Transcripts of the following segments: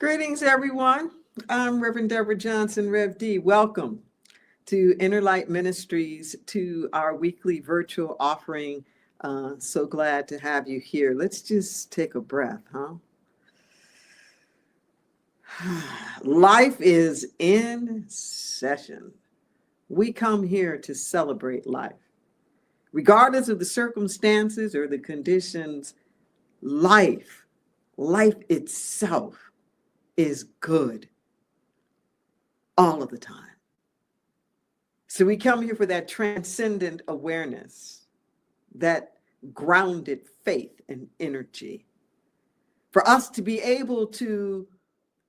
Greetings, everyone. I'm Reverend Deborah Johnson, Rev D. Welcome to Inner Light Ministries, to our weekly virtual offering. So glad to have you here. Let's just take a breath, huh? Life is in session. We come here to celebrate life. Regardless of the circumstances or the conditions, life itself is good all of the time. So we come here for that transcendent awareness, that grounded faith and energy, for us to be able to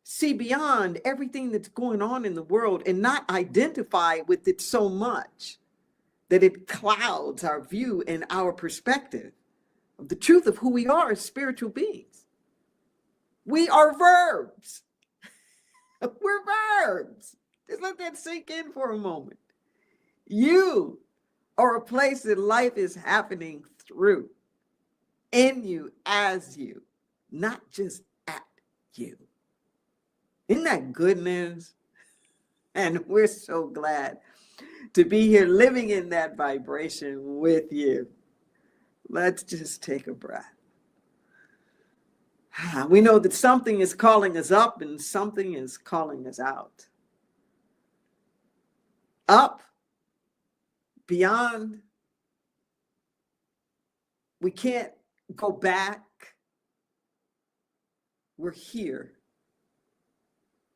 see beyond everything that's going on in the world and not identify with it so much that it clouds our view and our perspective of the truth of who we are as spiritual beings. We are verbs. We're verbs. Just let that sink in for a moment. You are a place that life is happening through, in you, as you, not just at you. Isn't that good news? And we're so glad to be here living in that vibration with you. Let's just take a breath. We know that something is calling us up and something is calling us out. Up, beyond. We can't go back. We're here.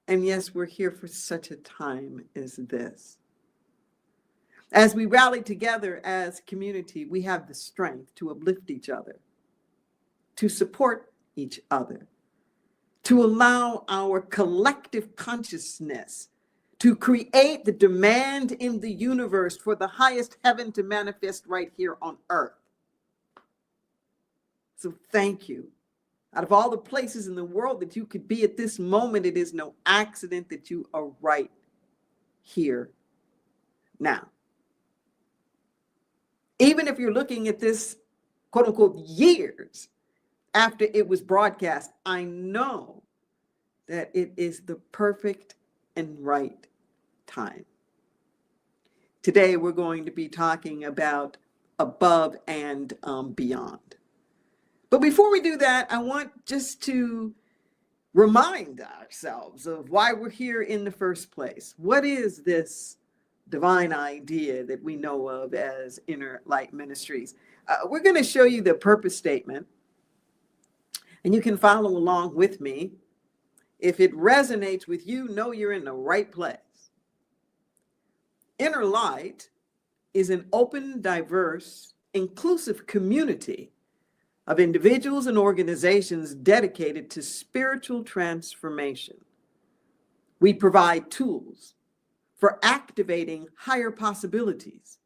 And yes, we're here for such a time as this. As we rally together as community, we have the strength to uplift each other, to support each other, to allow our collective consciousness to create the demand in the universe for the highest heaven to manifest right here on earth. So thank you. Out of all the places in the world that you could be at this moment, it is no accident that you are right here now. Even if you're looking at this, quote unquote, years after it was broadcast, I know that it is the perfect and right time. Today, we're going to be talking about above and beyond. But before we do that, I want just to remind ourselves of why we're here in the first place. What is this divine idea that we know of as Inner Light Ministries? We're going to show you the purpose statement, and you can follow along with me. If it resonates with you, know you're in the right place. Inner Light is an open, diverse, inclusive community of individuals and organizations dedicated to spiritual transformation. We provide tools for activating higher possibilities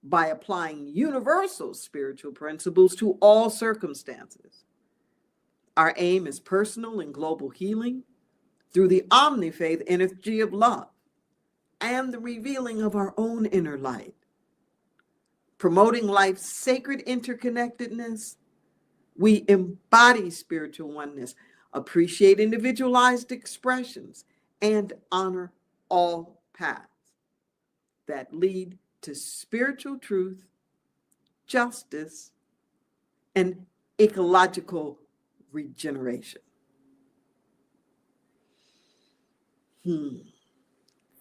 by applying universal spiritual principles to all circumstances. Our aim is personal and global healing through the omni-faith energy of love and the revealing of our own inner light, promoting life's sacred interconnectedness. We embody spiritual oneness, appreciate individualized expressions, and honor all paths that lead to spiritual truth, justice, and ecological regeneration.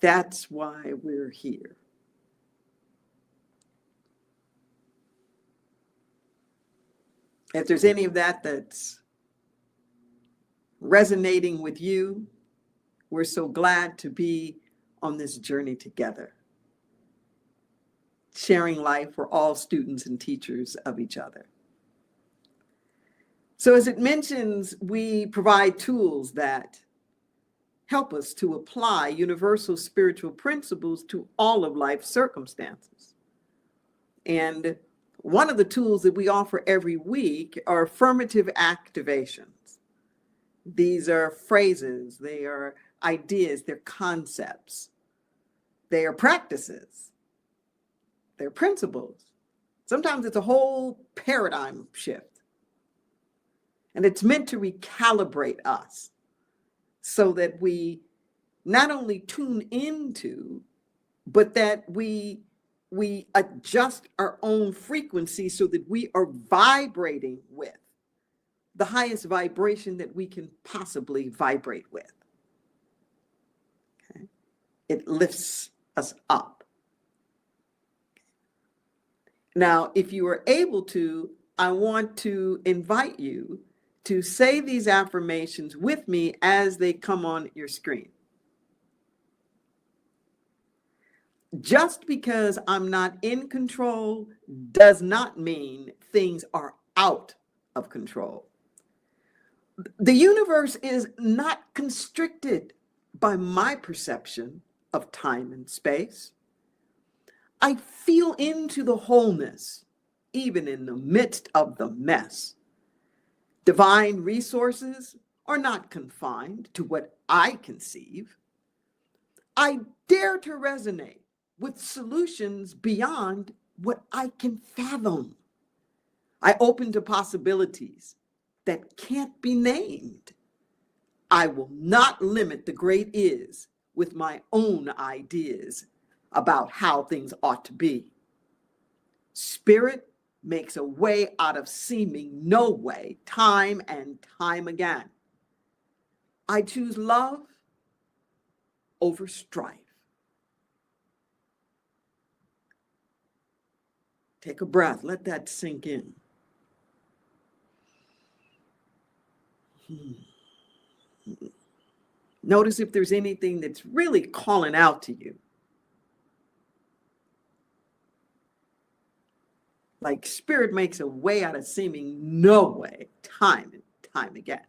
That's why we're here. If there's any of that that's resonating with you, we're so glad to be on this journey together, sharing life for all students and teachers of each other. So as it mentions, we provide tools that help us to apply universal spiritual principles to all of life's circumstances. And one of the tools that we offer every week are affirmative activations. These are phrases, they are ideas, they're concepts, they are practices, they're principles. Sometimes it's a whole paradigm shift. And it's meant to recalibrate us so that we not only tune into, but that we adjust our own frequency so that we are vibrating with the highest vibration that we can possibly vibrate with. Okay? It lifts us up. Now, if you are able to, I want to invite you to say these affirmations with me as they come on your screen. Just because I'm not in control does not mean things are out of control. The universe is not constricted by my perception of time and space. I feel into the wholeness, even in the midst of the mess. Divine resources are not confined to what I conceive. I dare to resonate with solutions beyond what I can fathom. I open to possibilities that can't be named. I will not limit the great is with my own ideas about how things ought to be. Spirit makes a way out of seeming no way, time and time again. I choose love over strife. Take a breath, let that sink in. Notice if there's anything that's really calling out to you. Like spirit makes a way out of seeming no way, time and time again.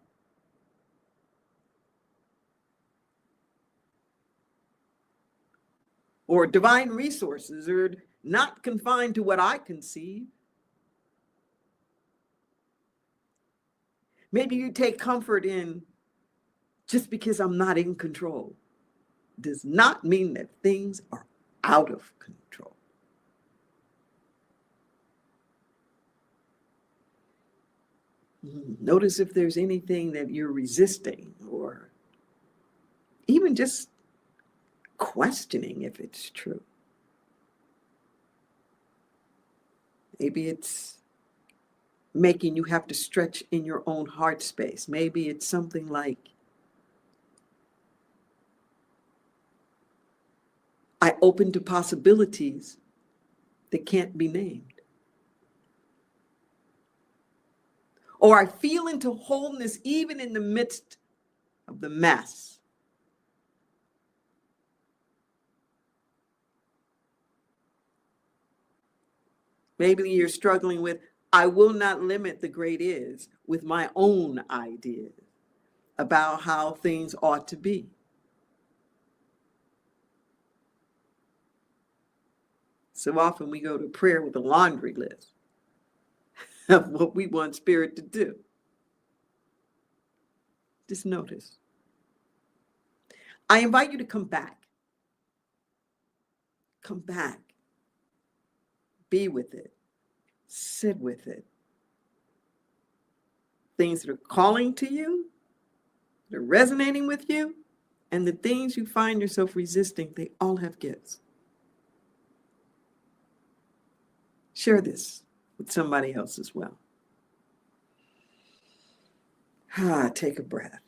Or divine resources are not confined to what I conceive. Maybe you take comfort in just because I'm not in control does not mean that things are out of control. Notice if there's anything that you're resisting or even just questioning if it's true. Maybe it's making you have to stretch in your own heart space. Maybe it's something like, I open to possibilities that can't be named. Or I feel into wholeness even in the midst of the mess. Maybe you're struggling with, I will not limit the great is with my own ideas about how things ought to be. So often we go to prayer with a laundry list of what we want spirit to do. Just notice. I invite you to come back. Come back. Be with it. Sit with it. Things that are calling to you, that are resonating with you, and the things you find yourself resisting, they all have gifts. Share this with somebody else as well. Take a breath.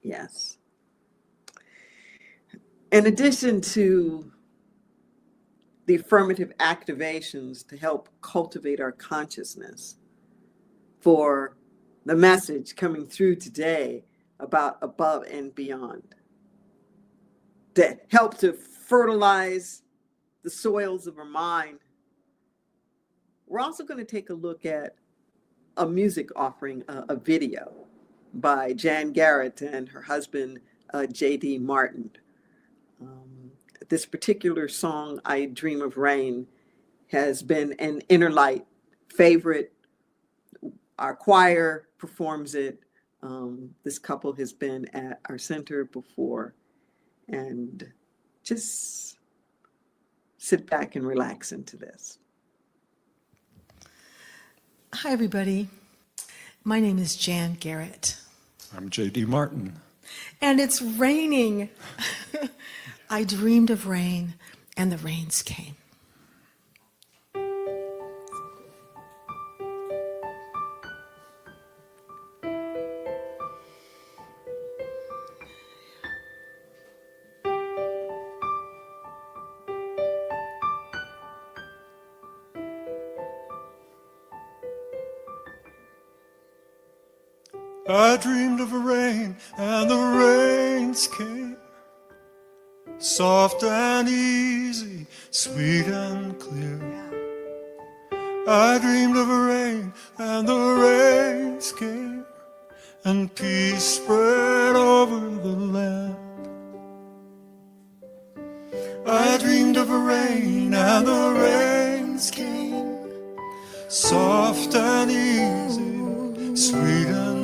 Yes. In addition to the affirmative activations to help cultivate our consciousness for the message coming through today about above and beyond, that help to fertilize the soils of our mind, we're also going to take a look at a music offering, a video by Jan Garrett and her husband, J.D. Martin. This particular song, I Dream of Rain, has been an Inner Light favorite. Our choir performs it. This couple has been at our center before. And just sit back and relax into this. Hi, everybody. My name is Jan Garrett. I'm J.D. Martin. And it's raining. I dreamed of rain, and the rains came. I dreamed of rain, and the rains came. Soft and easy, sweet and clear. I dreamed of rain, and the rains came, and peace spread over the land. I dreamed of rain, and the rains came, soft and easy, sweet and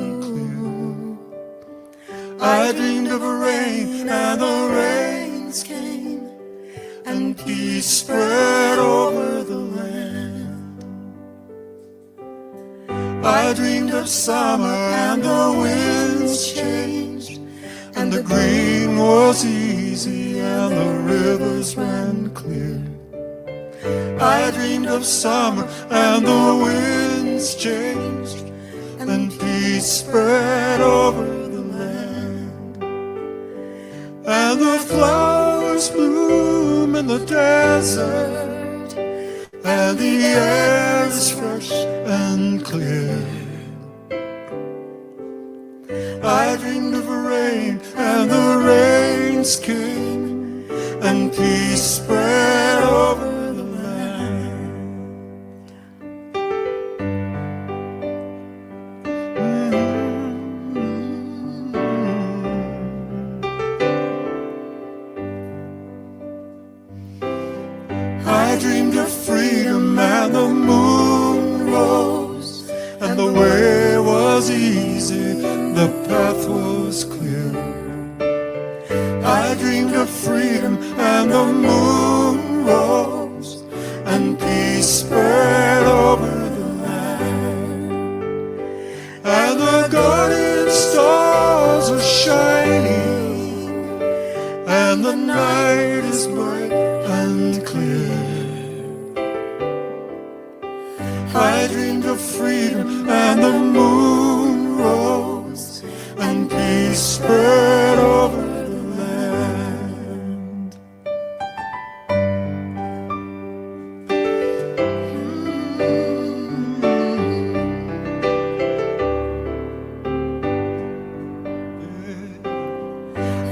I dreamed of rain, and the rains came, and peace spread over the land. I dreamed of summer, and the winds changed, and the green was easy, and the rivers ran clear. I dreamed of summer, and the winds changed, and peace spread over the land. And the flowers bloom in the desert, and the air is fresh and clear. I dreamed of rain, and the rains came, and peace spread over the land. I dreamed of freedom, and the moon rose, and the way was easy, the path was clear. I dreamed of freedom, and the moon rose, and peace spread over the land. And the guardian stars are shining, and the night is bright and clear. I dreamed of freedom, and the moon rose, and peace spread over the land.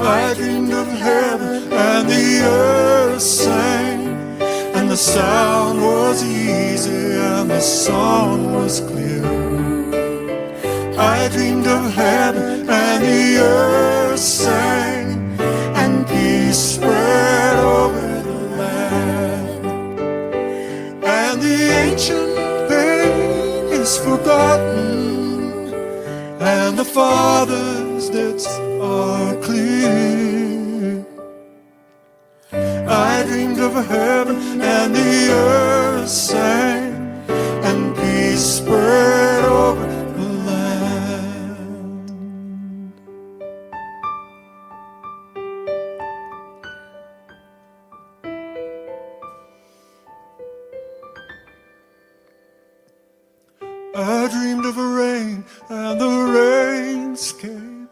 I dreamed of heaven, and the earth sang, and the sound was easy, and the song was clear. I dreamed of heaven, and the earth sang, and peace spread over the land. And the ancient pain is forgotten, and the Father's debts are clear. I dreamed of heaven, and the earth sang, and peace spread over the land. I dreamed of rain, and the rains came,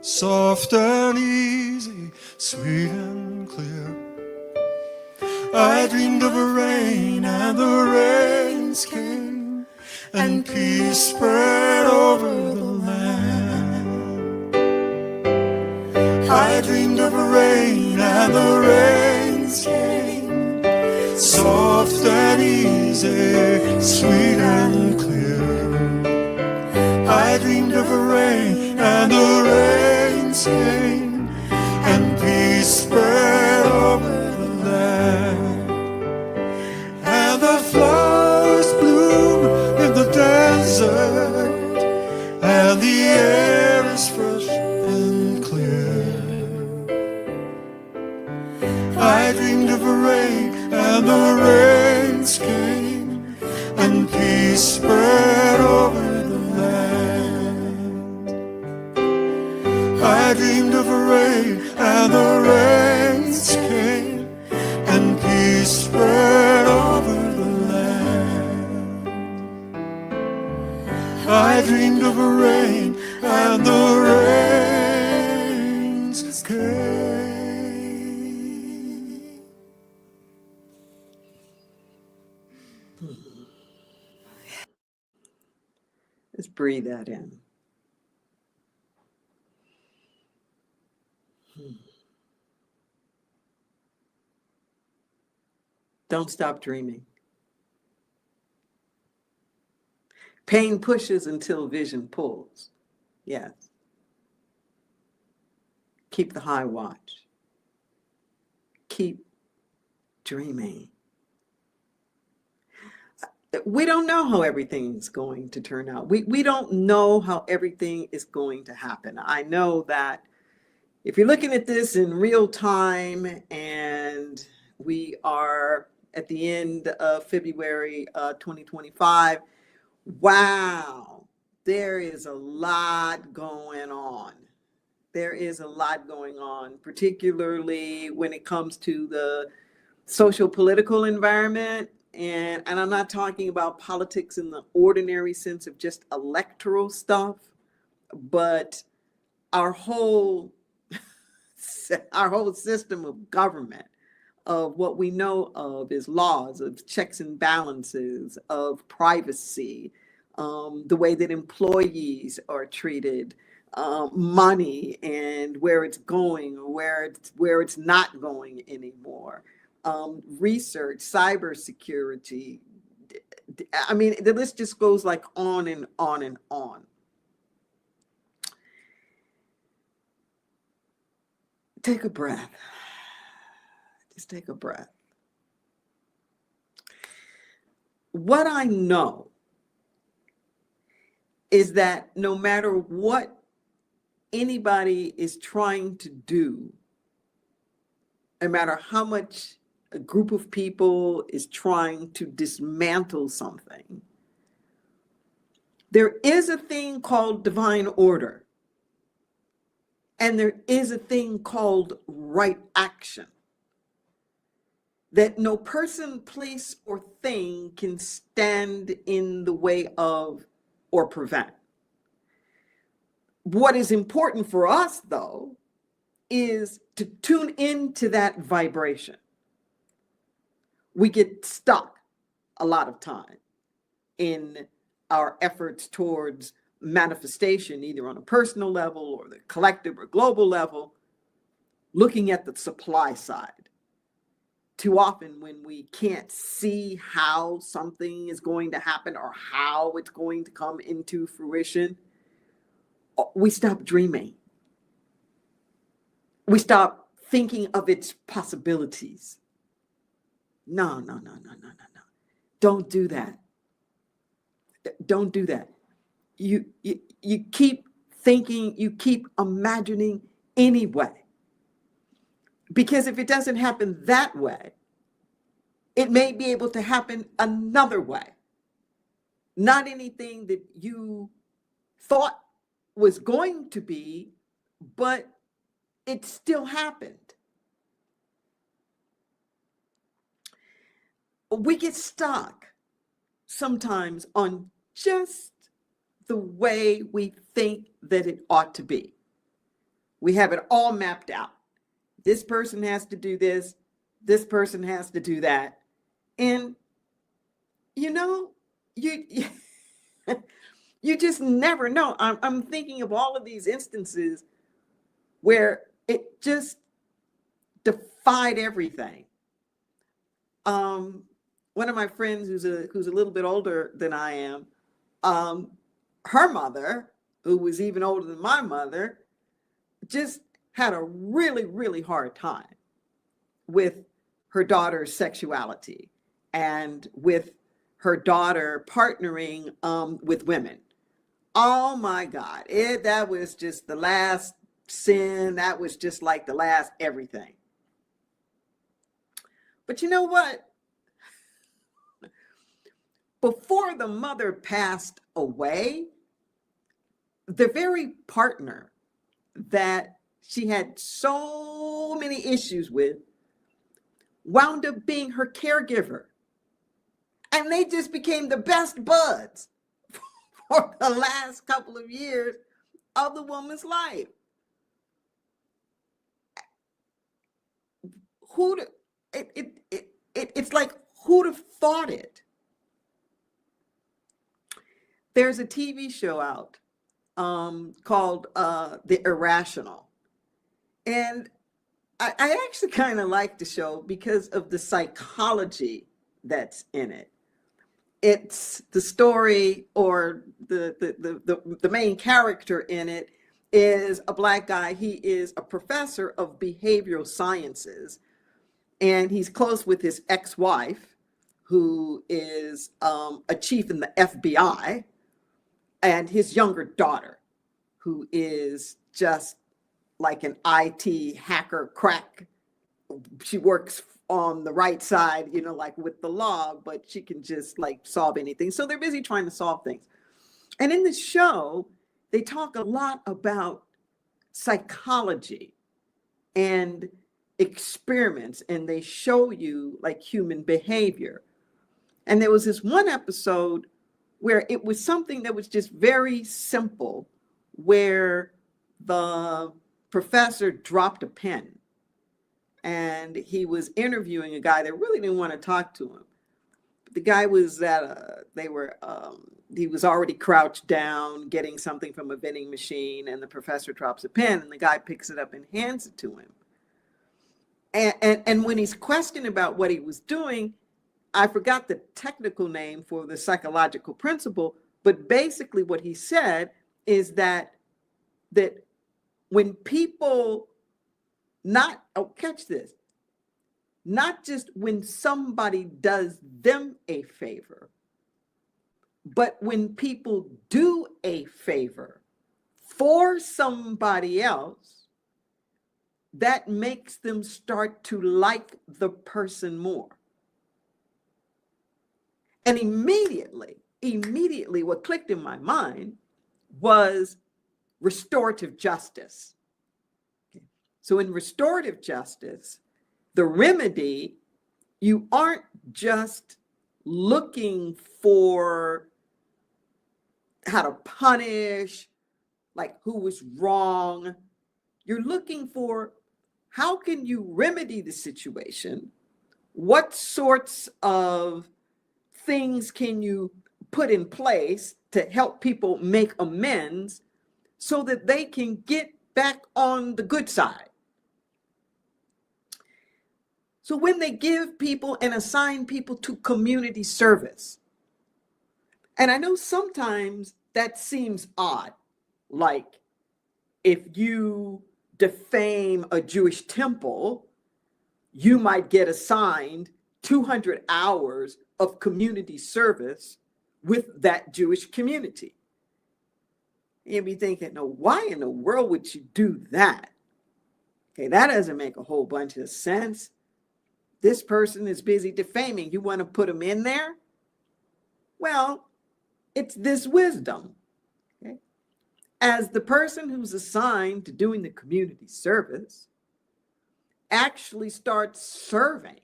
soft and easy, sweet and clear. I dreamed of rain, and the rains came, and peace spread over the land. I dreamed of rain, and the rains came, soft and easy, sweet and clear. I dreamed of rain, and the rains came, and peace spread over the land. And the flowers bloom in the desert, and the air is fresh and clear. I dreamed of rain, and the rains came, and peace spread over the land. dreamed of rain, and the rains came. Let's breathe that in. Don't stop dreaming. Pain pushes until vision pulls. Yes. Keep the high watch. Keep dreaming. We don't know how everything is going to turn out. We don't know how everything is going to happen. I know that if you're looking at this in real time and we are at the end of February 2025, wow, there is a lot going on. There is a lot going on, particularly when it comes to the social political environment. And I'm not talking about politics in the ordinary sense of just electoral stuff, but our whole system of government, of what we know of as laws, of checks and balances, of privacy, the way that employees are treated, money and where it's going or where it's not going anymore, research, cybersecurity. I mean, the list just goes like on and on and on. Take a breath. Just take a breath. What I know is that no matter what anybody is trying to do, no matter how much a group of people is trying to dismantle something, there is a thing called divine order, and there is a thing called right action that no person, place, or thing can stand in the way of or prevent. What is important for us, though, is to tune into that vibration. We get stuck a lot of time in our efforts towards manifestation, either on a personal level or the collective or global level, looking at the supply side. Too often when we can't see how something is going to happen or how it's going to come into fruition, we stop dreaming. We stop thinking of its possibilities. No. Don't do that. Don't do that. You keep thinking, you keep imagining anyway. Because if it doesn't happen that way, it may be able to happen another way. Not anything that you thought was going to be, but it still happened. We get stuck sometimes on just the way we think that it ought to be. We have it all mapped out. This person has to do this. This person has to do that. And, you know, you just never know. I'm thinking of all of these instances where it just defied everything. One of my friends who's a little bit older than I am, her mother, who was even older than my mother, just had a really, really hard time with her daughter's sexuality and with her daughter partnering with women. Oh my God, that was just the last sin. That was just like the last everything. But you know what? Before the mother passed away, the very partner that she had so many issues with wound up being her caregiver. And they just became the best buds for the last couple of years of the woman's life. It's like, who'd have thought it? There's a TV show out called The Irrational. And I actually kind of like the show because of the psychology that's in it. It's the story, or the main character in it is a Black guy. He is a professor of behavioral sciences, and he's close with his ex-wife, who is a chief in the FBI, and his younger daughter, who is just like an IT hacker crack. She works on the right side, like with the law, but she can just like solve anything. So they're busy trying to solve things. And in the show, they talk a lot about psychology and experiments, and they show you like human behavior. And there was this one episode where it was something that was just very simple, where the professor dropped a pen, and he was interviewing a guy that really didn't want to talk to him. But the guy was he was already crouched down getting something from a vending machine, and the professor drops a pen, and the guy picks it up and hands it to him. And when he's questioned about what he was doing, I forgot the technical name for the psychological principle, but basically what he said is that when people catch this, not just when somebody does them a favor, but when people do a favor for somebody else, that makes them start to like the person more. And immediately what clicked in my mind was restorative justice. So in restorative justice, the remedy, you aren't just looking for how to punish, like who was wrong. You're looking for how can you remedy the situation? What sorts of things can you put in place to help people make amends so that they can get back on the good side? So when they give people and assign people to community service, and I know sometimes that seems odd, like if you defame a Jewish temple, you might get assigned 200 hours of community service with that Jewish community. You'd be thinking, no, why in the world would you do that? Okay, that doesn't make a whole bunch of sense. This person is busy defaming. You want to put them in there? Well, it's this wisdom. Okay? As the person who's assigned to doing the community service actually starts serving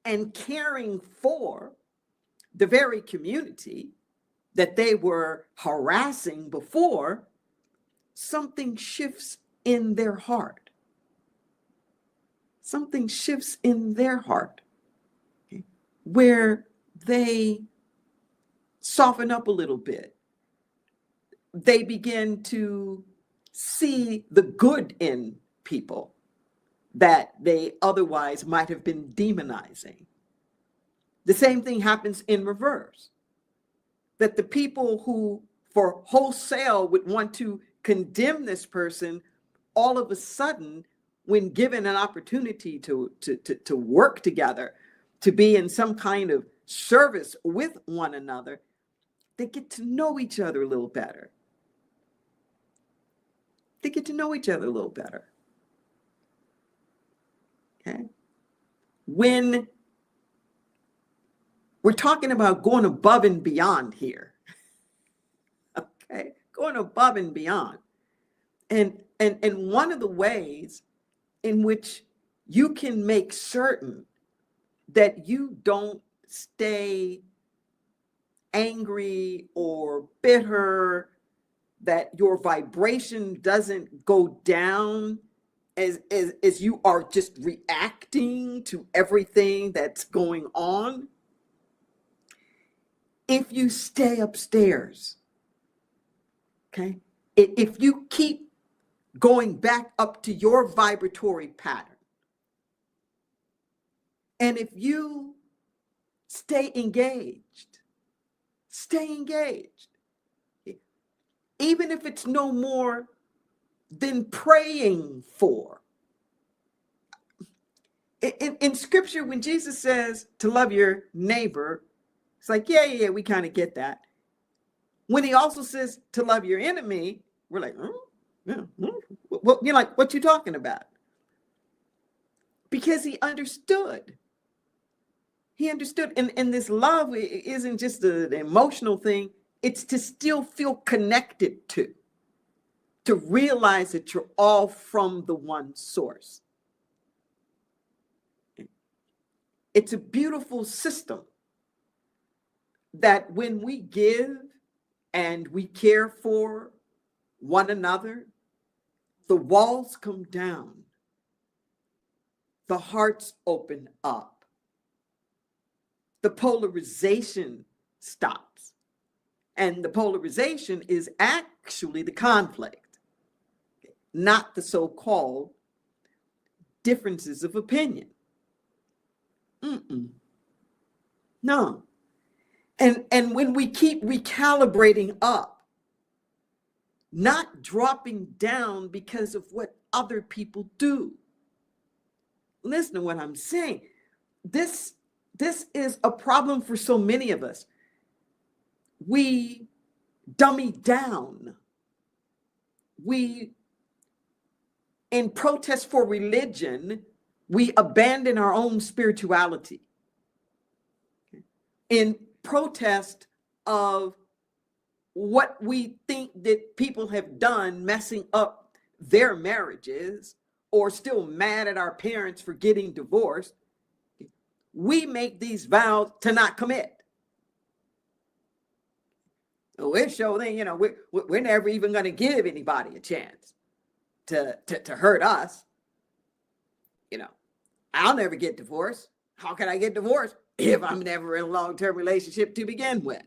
and caring for the very community that they were harassing before, something shifts in their heart. Something shifts in their heart, okay, where they soften up a little bit. They begin to see the good in people that they otherwise might have been demonizing. The same thing happens in reverse, that the people who for wholesale would want to condemn this person, all of a sudden, when given an opportunity to work together, to be in some kind of service with one another, they get to know each other a little better. They get to know each other a little better. Okay? When we're talking about going above and beyond here, okay? Going above and beyond. And one of the ways in which you can make certain that you don't stay angry or bitter, that your vibration doesn't go down as you are just reacting to everything that's going on. If you stay upstairs, okay, if you keep going back up to your vibratory pattern, and if you stay engaged, even if it's no more than praying for. In scripture, when Jesus says to love your neighbor, it's like, yeah, we kind of get that. When he also says to love your enemy, we're like, well, you're like, what you talking about? Because he understood. He understood. And this love isn't just an emotional thing. It's to still feel connected to realize that you're all from the one source. It's a beautiful system that when we give and we care for one another, the walls come down, the hearts open up, the polarization stops. And the polarization is actually the conflict, not the so-called differences of opinion. No. And when we keep recalibrating up, not dropping down because of what other people do. Listen to what I'm saying. This is a problem for so many of us. We dummy down. In protest for religion, we abandon our own spirituality. In protest of what we think that people have done, messing up their marriages, or still mad at our parents for getting divorced, we make these vows to not commit. We're showing, we're never even going to give anybody a chance to hurt us. I'll never get divorced. How can I get divorced if I'm never in a long-term relationship to begin with?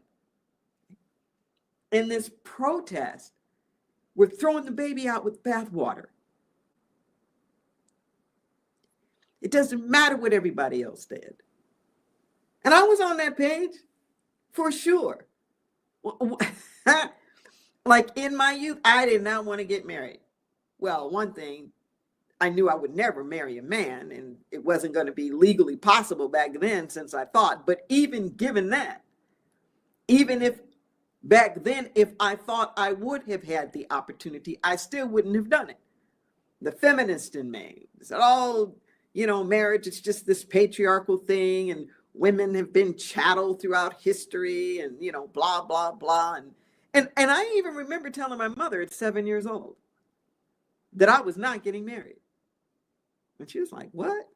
In this protest, we're throwing the baby out with bathwater. It doesn't matter what everybody else did. And I was on that page for sure. Like in my youth, I did not want to get married. Well, one thing, I knew I would never marry a man, and it wasn't going to be legally possible back then, since I thought. But even given that, even if back then, if I thought I would have had the opportunity, I still wouldn't have done it. The feminist in me said, marriage is just this patriarchal thing, and women have been chattel throughout history, and, blah, blah, blah. And I even remember telling my mother at 7 years old that I was not getting married. And she was like, what?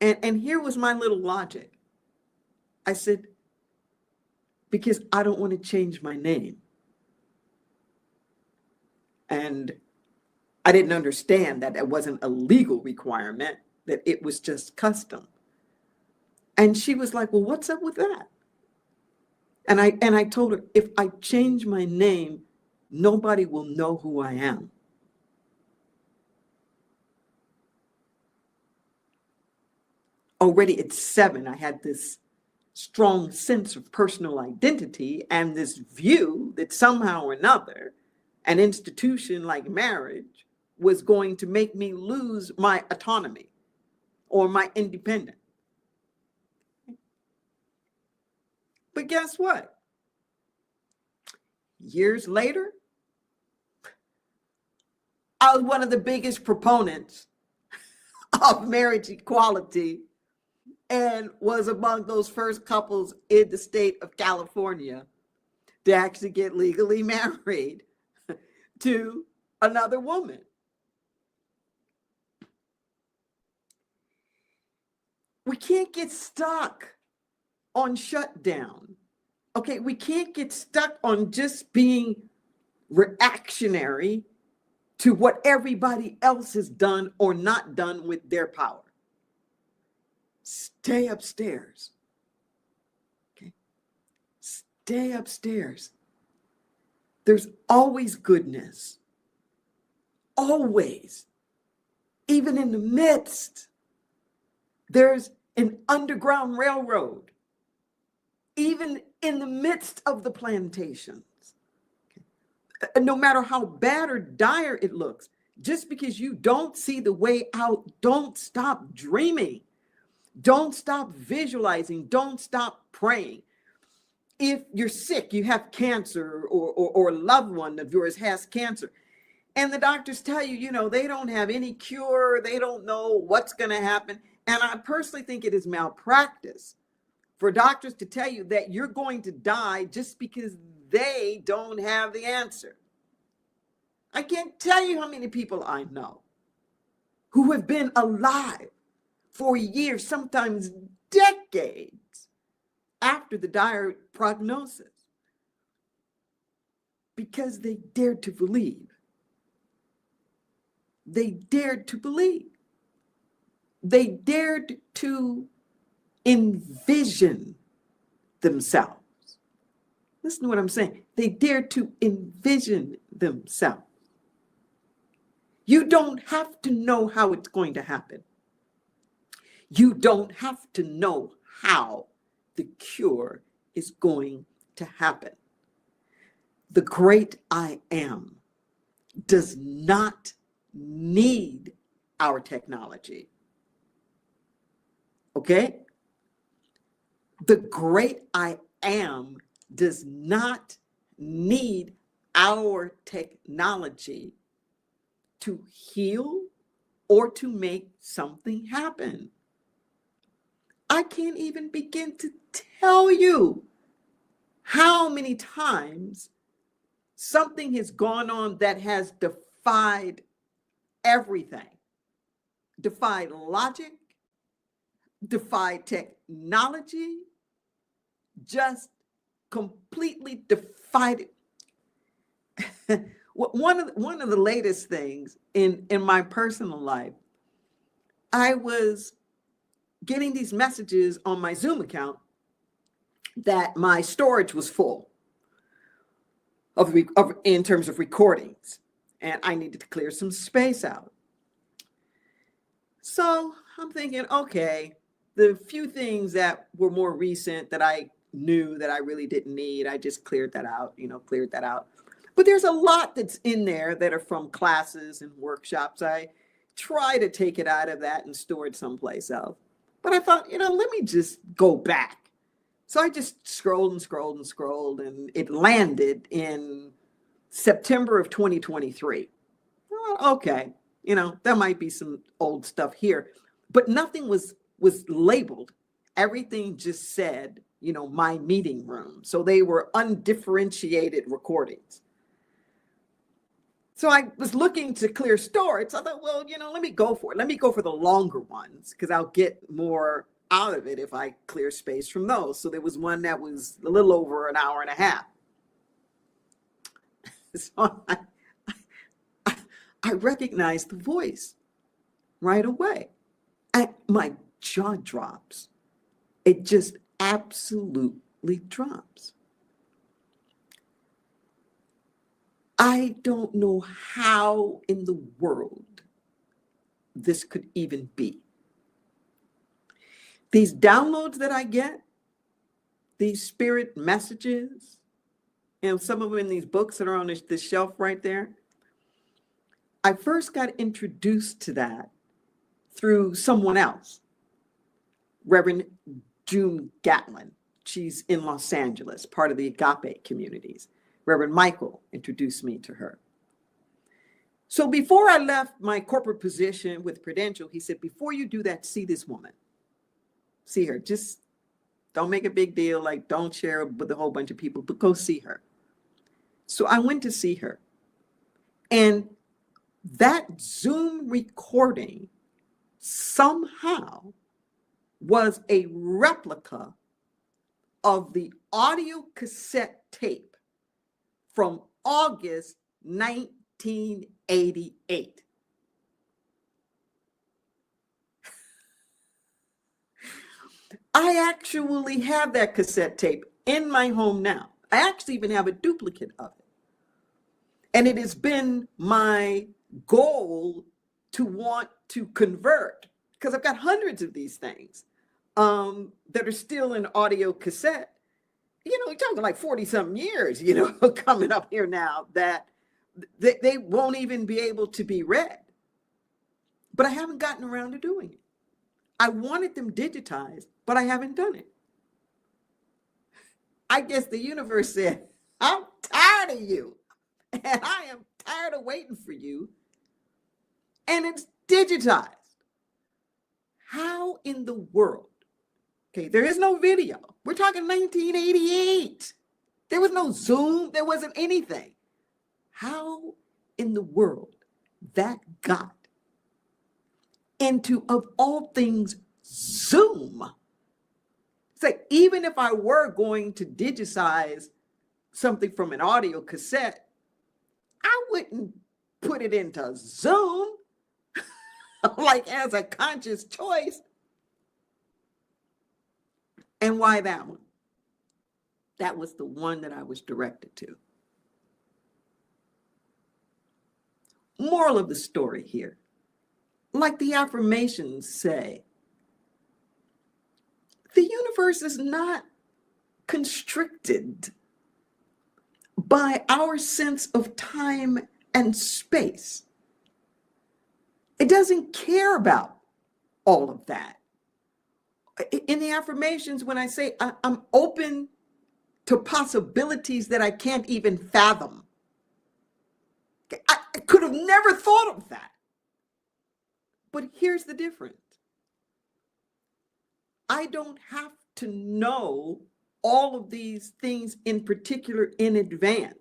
And here was my little logic. I said, because I don't want to change my name. And I didn't understand that it wasn't a legal requirement, that it was just custom. And she was like, well, what's up with that? And I told her, if I change my name, nobody will know who I am. Already at 7, I had this strong sense of personal identity and this view that somehow or another, an institution like marriage was going to make me lose my autonomy or my independence. But guess what? Years later, I was one of the biggest proponents of marriage equality and was among those first couples in the state of California to actually get legally married to another woman. We can't get stuck on shutdown Okay, we can't get stuck on just being reactionary to what everybody else has done or not done with their power. Stay upstairs. Okay? Stay upstairs. There's always goodness. Always. Even in the midst. There's an underground railroad. Even in the midst of the plantations. Okay? No matter how bad or dire it looks, just because you don't see the way out, don't stop dreaming. Don't stop visualizing. Don't stop praying. If you're sick, you have cancer, or a loved one of yours has cancer, and the doctors tell you, they don't have any cure, they don't know what's going to happen. And I personally think it is malpractice for doctors to tell you that you're going to die just because they don't have the answer. I can't tell you how many people I know who have been alive for years, sometimes decades after the dire prognosis, because they dared to believe. They dared to believe. They dared to envision themselves. Listen to what I'm saying. They dared to envision themselves. You don't have to know how it's going to happen. You don't have to know how the cure is going to happen. The great I am does not need our technology. Okay? The great I am does not need our technology to heal or to make something happen. I can't even begin to tell you how many times something has gone on that has defied everything, defied logic, defied technology, just completely defied it. One of the latest things in my personal life, I was getting these messages on my Zoom account that my storage was full in terms of recordings, and I needed to clear some space out. So I'm thinking, okay, the few things that were more recent that I knew that I really didn't need, I just cleared that out. But there's a lot that's in there that are from classes and workshops. I try to take it out of that and store it someplace else. But I thought, let me just go back. So I just scrolled, and it landed in September of 2023. Oh, okay, there might be some old stuff here, but nothing was labeled. Everything just said, my meeting room. So they were undifferentiated recordings. So I was looking to clear storage. So I thought, well, let me go for it. Let me go for the longer ones because I'll get more out of it if I clear space from those. So there was one that was a little over an hour and a half. So I recognized the voice right away. My jaw drops. It just absolutely drops. I don't know how in the world this could even be. These downloads that I get, these spirit messages, some of them in these books that are on this shelf right there, I first got introduced to that through someone else, Reverend June Gatlin. She's in Los Angeles, part of the Agape communities. Reverend Michael introduced me to her. So before I left my corporate position with Prudential, he said, before you do that, see this woman. See her. Just don't make a big deal. Like, don't share with a whole bunch of people, but go see her. So I went to see her. And that Zoom recording somehow was a replica of the audio cassette tape from August 1988. I actually have that cassette tape in my home now. I actually even have a duplicate of it. And it has been my goal to want to convert, because I've got hundreds of these things that are still in audio cassette. You're talking like 40 something years, coming up here now, that they won't even be able to be read. But I haven't gotten around to doing it. I wanted them digitized, but I haven't done it. I guess the universe said, I'm tired of you, and I am tired of waiting for you, and it's digitized. How in the world? Okay, there is no video. We're talking 1988. There was no Zoom. There wasn't anything. How in the world that got into, of all things, Zoom? It's like, even if I were going to digitize something from an audio cassette, I wouldn't put it into Zoom like as a conscious choice. And why that one? That was the one that I was directed to. Moral of the story here, like the affirmations say, the universe is not constricted by our sense of time and space. It doesn't care about all of that. In the affirmations, when I say I'm open to possibilities that I can't even fathom, I could have never thought of that. But here's the difference. I don't have to know all of these things in particular in advance.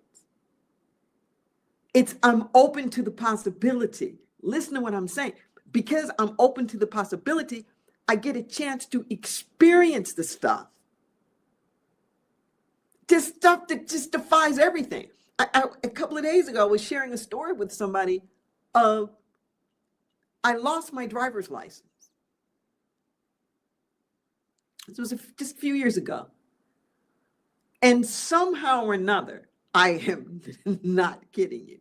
I'm open to the possibility. Listen to what I'm saying. Because I'm open to the possibility, I get a chance to experience the stuff. Just stuff that just defies everything. A couple of days ago, I was sharing a story with somebody of I lost my driver's license. This was just a few years ago. And somehow or another, I am not kidding you,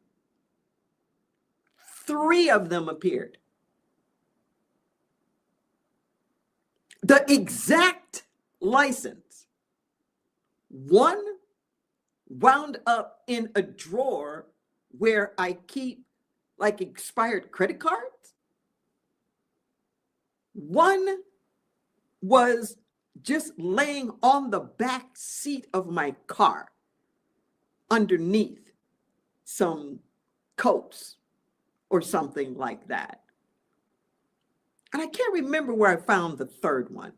3 of them appeared. The exact license. One wound up in a drawer where I keep like expired credit cards. One was just laying on the back seat of my car underneath some coats or something like that. And I can't remember where I found the third one.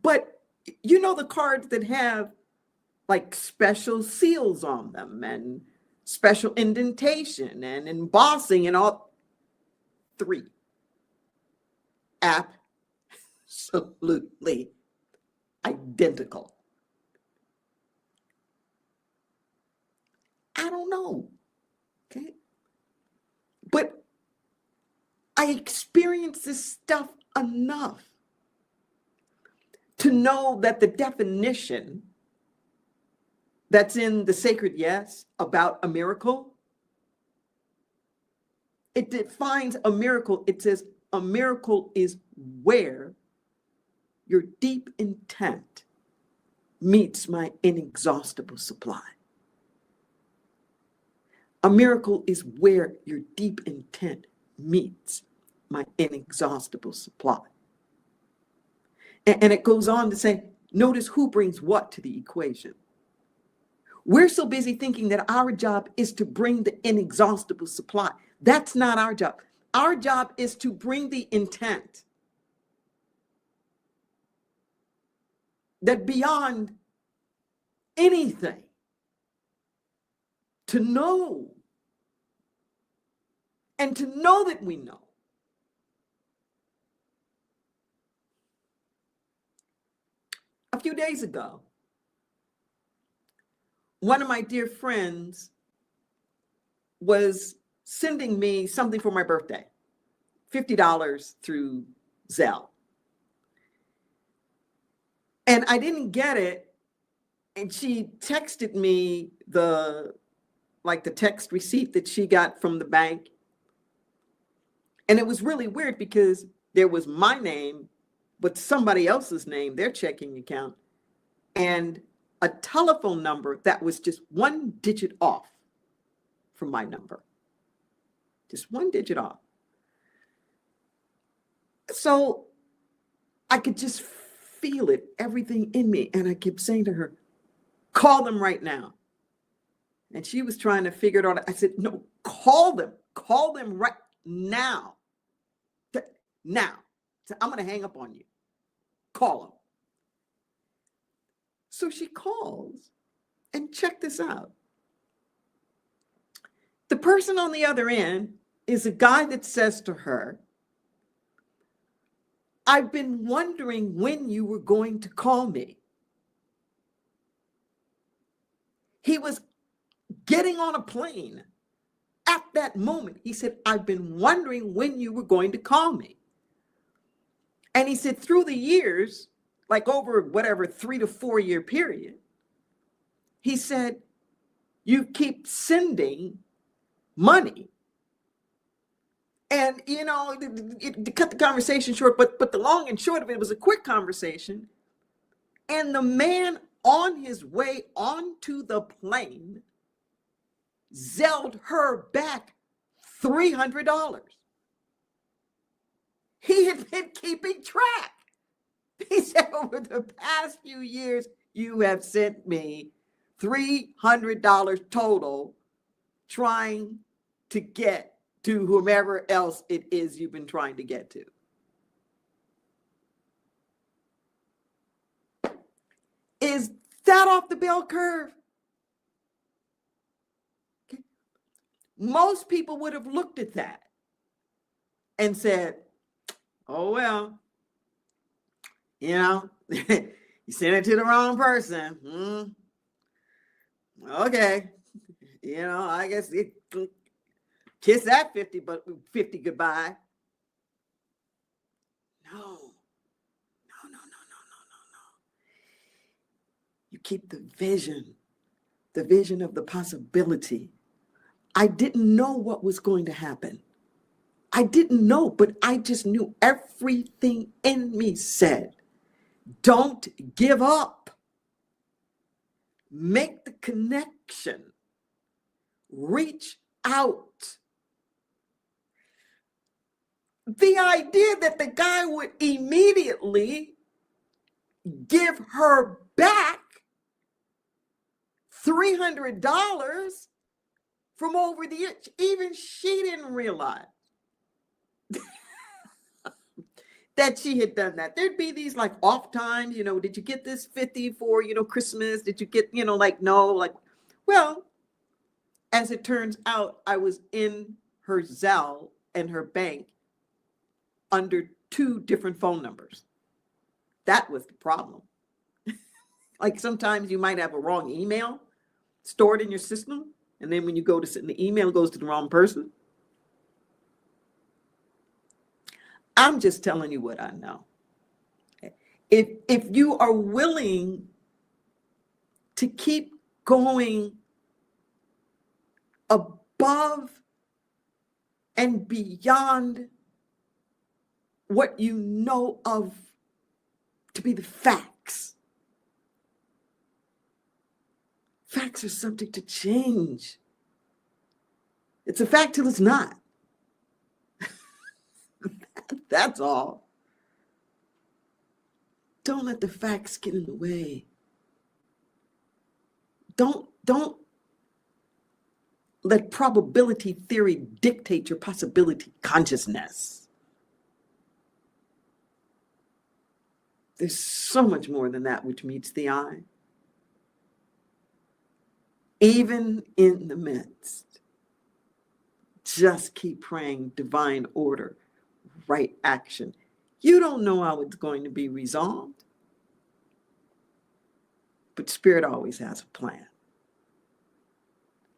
But you know the cards that have like special seals on them and special indentation and embossing and all. 3. Absolutely identical. I don't know. Okay. But I experienced this stuff enough to know that the definition that's in the Sacred Yes about a miracle, it defines a miracle. It says a miracle is where your deep intent meets my inexhaustible supply. A miracle is where your deep intent meets my inexhaustible supply. And it goes on to say, notice who brings what to the equation. We're so busy thinking that our job is to bring the inexhaustible supply. That's not our job. Our job is to bring the intent that beyond anything, to know, and to know that we know. A few days ago, one of my dear friends was sending me something for my birthday, $50 through Zelle. And I didn't get it. And she texted me the text receipt that she got from the bank. And it was really weird because there was my name, but somebody else's name, their checking account, and a telephone number that was just one digit off from my number. Just one digit off. So I could just feel it, everything in me. And I kept saying to her, call them right now. And she was trying to figure it out. I said, no, call them right now. Now. So I'm going to hang up on you. Call them. So she calls, and check this out. The person on the other end is a guy that says to her, I've been wondering when you were going to call me. He was getting on a plane at that moment. He said, I've been wondering when you were going to call me. And he said, through the years, like over whatever 3 to 4 year period, he said, you keep sending money. And, you know, to cut the conversation short, but the long and short of it was a quick conversation. And the man on his way onto the plane Zelled her back $300. He had been keeping track. He said, over the past few years, you have sent me $300 total trying to get to whomever else it is you've been trying to get to. Is that off the bell curve? Okay. Most people would have looked at that and said, oh, well, you know, you sent it to the wrong person. Okay. You know, I guess kiss that 50 goodbye. No. You keep the vision of the possibility. I didn't know what was going to happen. I didn't know, but I just knew everything in me said, don't give up. Make the connection. Reach out. The idea that the guy would immediately give her back $300 from over the years, even she didn't realize that she had done that. There'd be these like off times, you know, did you get this 50 for, you know, Christmas? Did you get, you know, like, no, like, well, as it turns out, I was in her Zelle and her bank under 2 different phone numbers. That was the problem. Like sometimes you might have a wrong email stored in your system, and then when you go to send the email, it goes to the wrong person. I'm just telling you what I know. If you are willing to keep going above and beyond what you know of to be the facts. Facts are subject to change. It's a fact till it's not. That's all. Don't let the facts get in the way. Don't let probability theory dictate your possibility consciousness. There's so much more than that which meets the eye. Even in the midst, just keep praying divine order, right action. You don't know how it's going to be resolved. But Spirit always has a plan.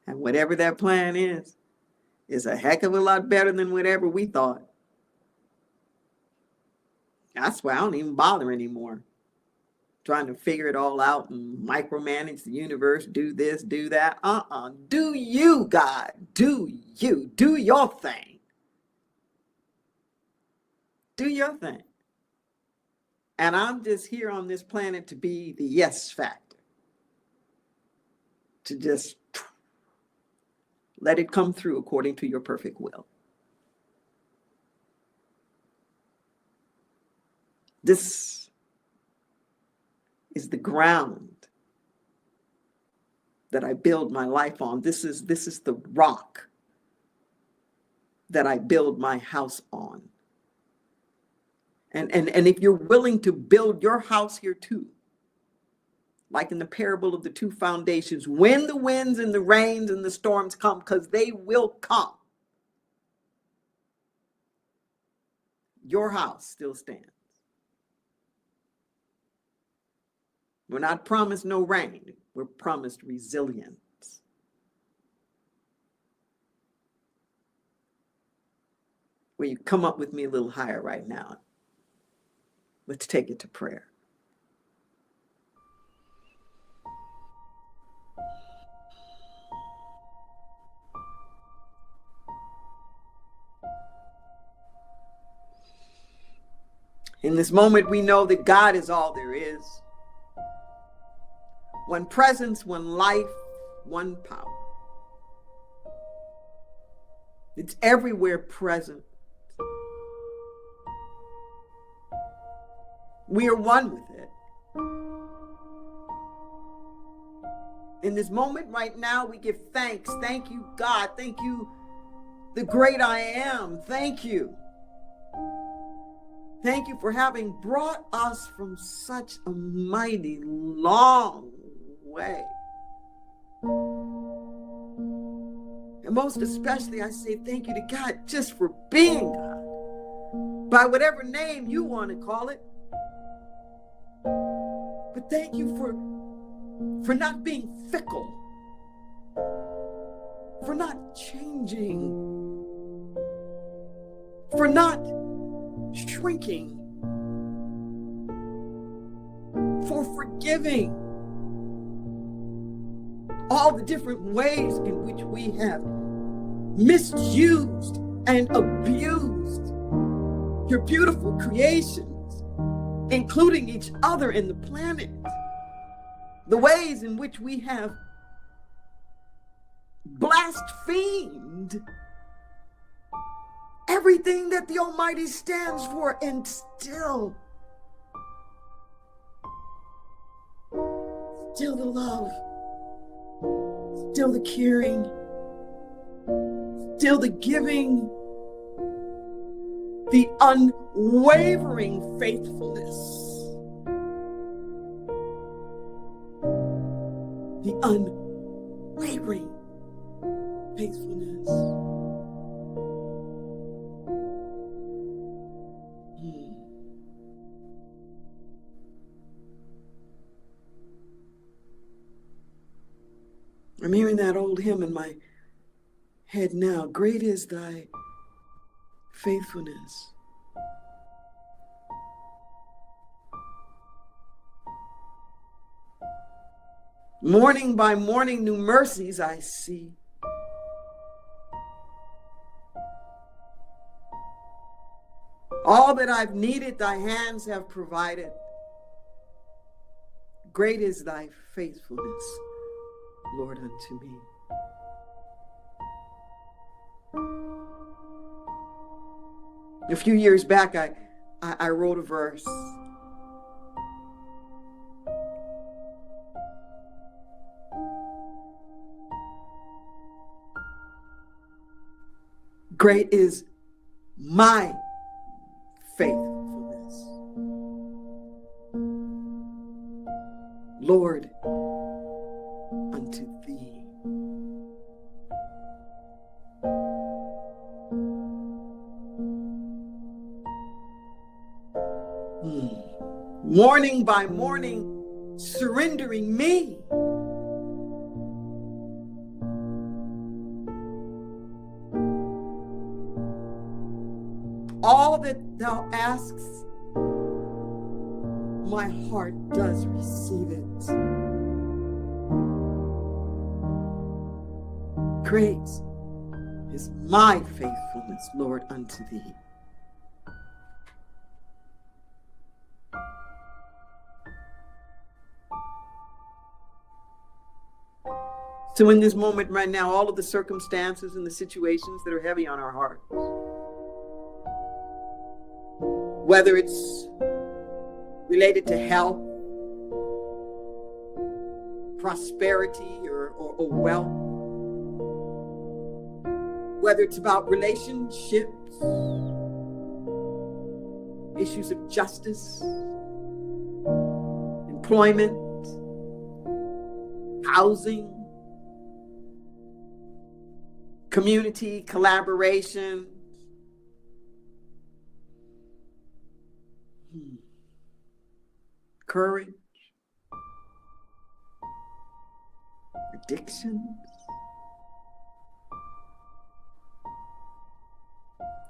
And whatever that plan is a heck of a lot better than whatever we thought. That's why I don't even bother anymore. Trying to figure it all out and micromanage the universe, do this, do that. Do you, God. Do you. Do your thing. Do your thing. And I'm just here on this planet to be the yes factor. To just let it come through according to your perfect will. This is the ground that I build my life on. This is the rock that I build my house on. And if you're willing to build your house here too, like in the parable of the two foundations, when the winds and the rains and the storms come, because they will come, your house still stands. We're not promised no rain. We're promised resilience. Will you come up with me a little higher right now? Let's take it to prayer. In this moment, we know that God is all there is. One presence, one life, one power. It's everywhere present. We are one with it. In this moment right now, we give thanks. Thank you, God. Thank you, the great I am. Thank you. Thank you for having brought us from such a mighty long way. And most especially, I say thank you to God just for being God. By whatever name you want to call it. But thank you for not being fickle. For not changing. For not shrinking. For forgiving all the different ways in which we have misused and abused your beautiful creations, including each other and the planet. The ways in which we have blasphemed everything that the Almighty stands for, and still the love, still the caring, still the giving, the unwavering faithfulness, the unwavering faithfulness. I'm hearing that old hymn in my head now. Great is thy faithfulness. Morning by morning, new mercies I see. All that I've needed, thy hands have provided. Great is thy faithfulness, Lord, unto me. A few years back, I wrote a verse. Great is my faithfulness, Lord, unto thee. Morning by morning, surrendering me. All that thou asks, my heart does receive it. Great is my faithfulness, Lord, unto thee. So in this moment right now, all of the circumstances and the situations that are heavy on our hearts, whether it's related to health, prosperity, or wealth, whether it's about relationships, issues of justice, employment, housing, community, collaboration, courage, addictions,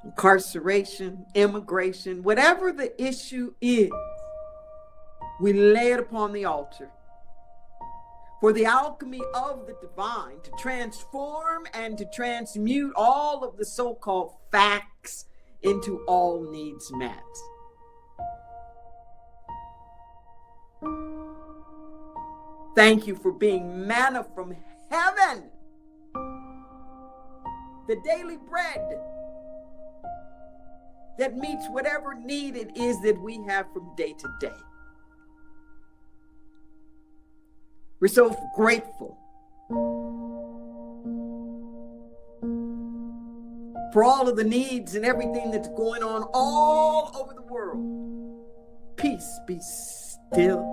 incarceration, immigration, whatever the issue is, we lay it upon the altar for the alchemy of the divine to transform and to transmute all of the so-called facts into all needs met. Thank you for being manna from heaven, the daily bread that meets whatever need it is that we have from day to day. We're so grateful for all of the needs and everything that's going on all over the world. Peace be still.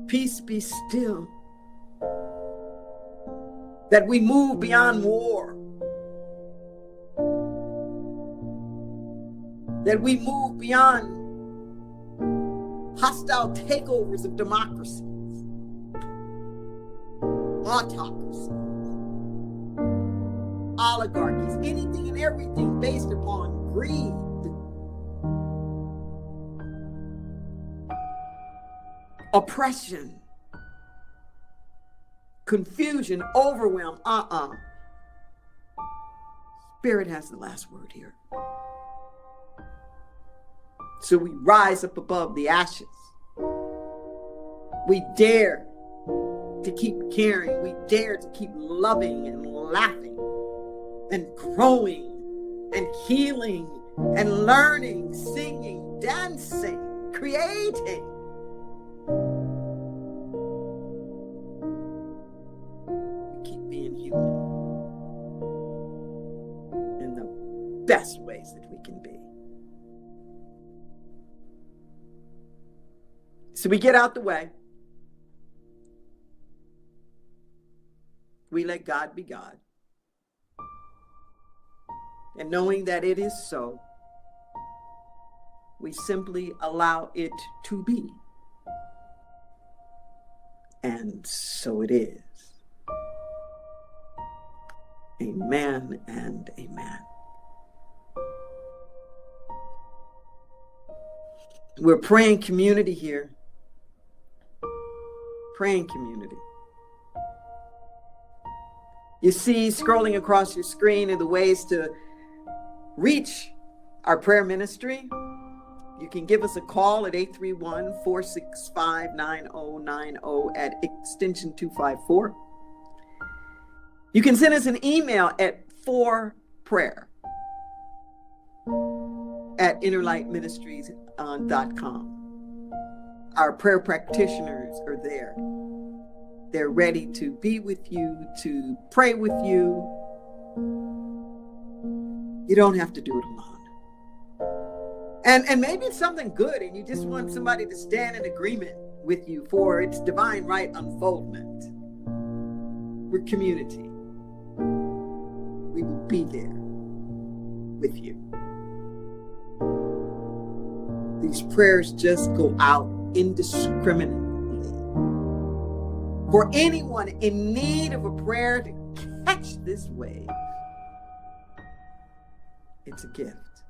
Peace be still. That we move beyond war. That we move beyond hostile takeovers of democracies, autocracies, oligarchies, anything and everything based upon greed, oppression, confusion, overwhelm. Spirit has the last word here. So we rise up above the ashes. We dare to keep caring. We dare to keep loving and laughing and growing and healing and learning, singing, dancing, creating. We keep being human in the best ways that we can be. So we get out the way. We let God be God. And knowing that it is so, we simply allow it to be. And so it is. Amen and amen. We're praying community here. Praying community. You see, scrolling across your screen are the ways to reach our prayer ministry. You can give us a call at 831-465-9090 at extension 254. You can send us an email at forprayer@innerlightministries.com. Our prayer practitioners are there. They're ready to be with you, to pray with you. You don't have to do it alone. And maybe it's something good and you just want somebody to stand in agreement with you for its divine right unfoldment. We're community. We will be there with you. These prayers just go out indiscriminately. For anyone in need of a prayer to catch this wave, it's a gift.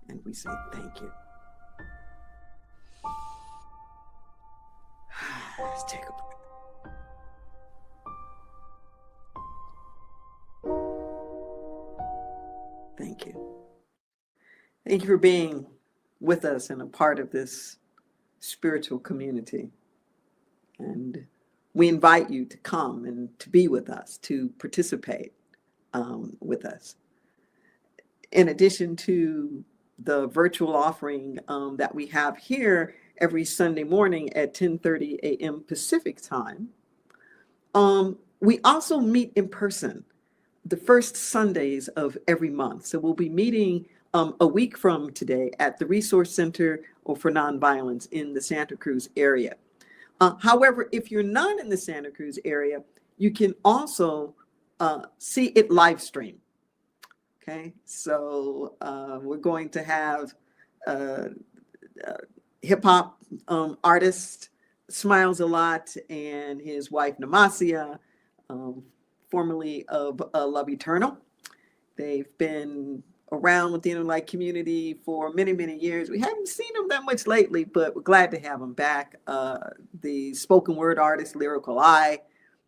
And we say thank you. Let's take a breath. Thank you. Thank you for being with us and a part of this spiritual community. And we invite you to come and to be with us, to participate with us. In addition to the virtual offering that we have here every Sunday morning at 10:30 a.m. Pacific time, we also meet in person the first Sundays of every month. So we'll be meeting a week from today at the Resource Center for Nonviolence in the Santa Cruz area. However, if you're not in the Santa Cruz area, you can also see it live stream. Okay, so we're going to have hip hop artist Smiles a Lot and his wife Namasia, formerly of Love Eternal. They've been around with the Inner Light community for many, many years. We haven't seen them that much lately, but we're glad to have them back. The spoken word artist Lyrical Eye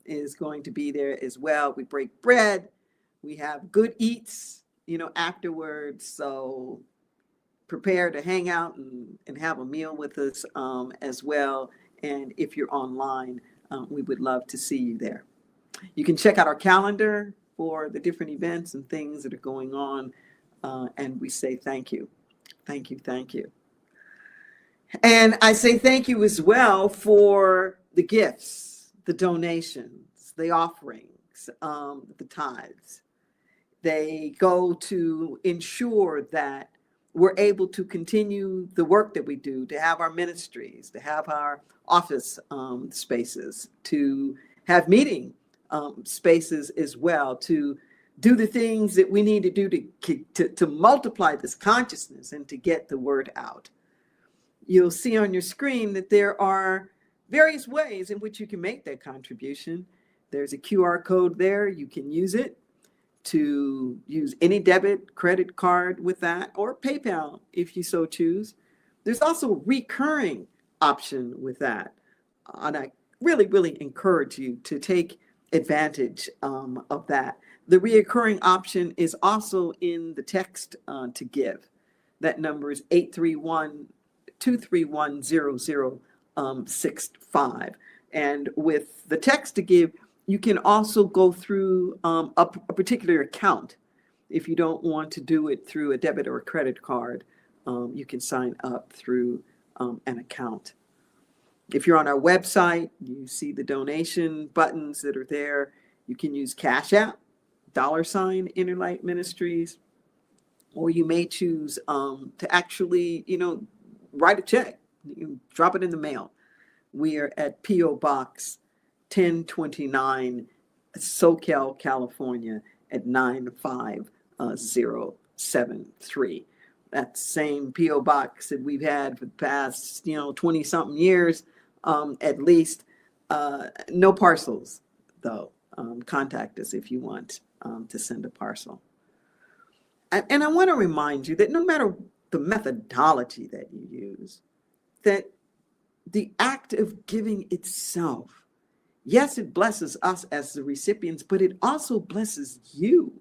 is going to be there as well. We break bread. We have good eats, afterwards. So prepare to hang out and have a meal with us as well. And if you're online, we would love to see you there. You can check out our calendar for the different events and things that are going on. And we say thank you. Thank you. Thank you. And I say thank you as well for the gifts, the donations, the offerings, the tithes. They go to ensure that we're able to continue the work that we do, to have our ministries, to have our office spaces, to have meeting spaces as well, to do the things that we need to do to multiply this consciousness and to get the word out. You'll see on your screen that there are various ways in which you can make that contribution. There's a QR code there. You can use it to use any debit, credit card with that, or PayPal if you so choose. There's also a recurring option with that. And I really, really encourage you to take advantage of that. The reoccurring option is also in the text to give. That number is 831-231-0065. And with the text to give, you can also go through a particular account. If you don't want to do it through a debit or a credit card, you can sign up through an account. If you're on our website, you see the donation buttons that are there. You can use Cash App, $ Inner Light Ministries, or you may choose to actually, write a check, drop it in the mail. We are at P.O. Box 1029, SoCal, California at 95073. That same P.O. Box that we've had for the past, 20 something years, at least. No parcels though. Contact us if you want to send a parcel. And I want to remind you that no matter the methodology that you use, that the act of giving itself, yes, it blesses us as the recipients, but it also blesses you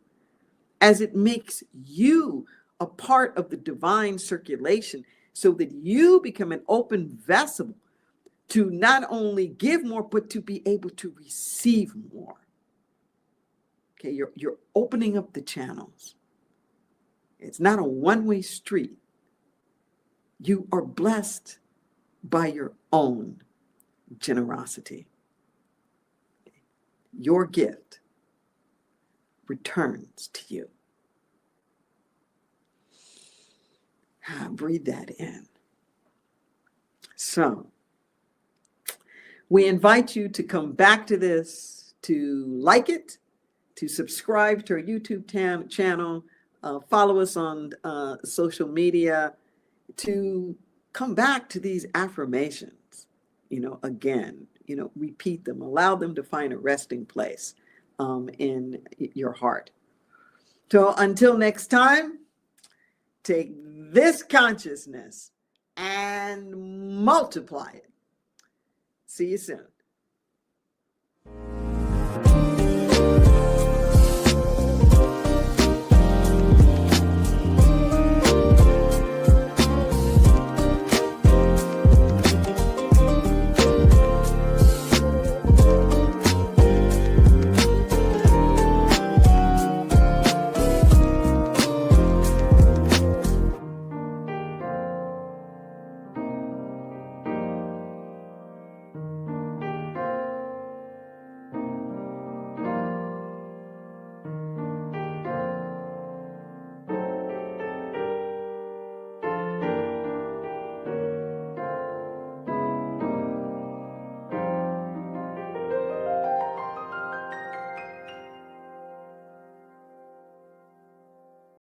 as it makes you a part of the divine circulation so that you become an open vessel to not only give more, but to be able to receive more. Okay, you're opening up the channels. It's not a one-way street. You are blessed by your own generosity. Your gift returns to you. Breathe that in. So, we invite you to come back to this, to like it, to subscribe to our YouTube channel, follow us on social media, to come back to these affirmations, again, repeat them, allow them to find a resting place in your heart. So until next time, take this consciousness and multiply it. See you soon.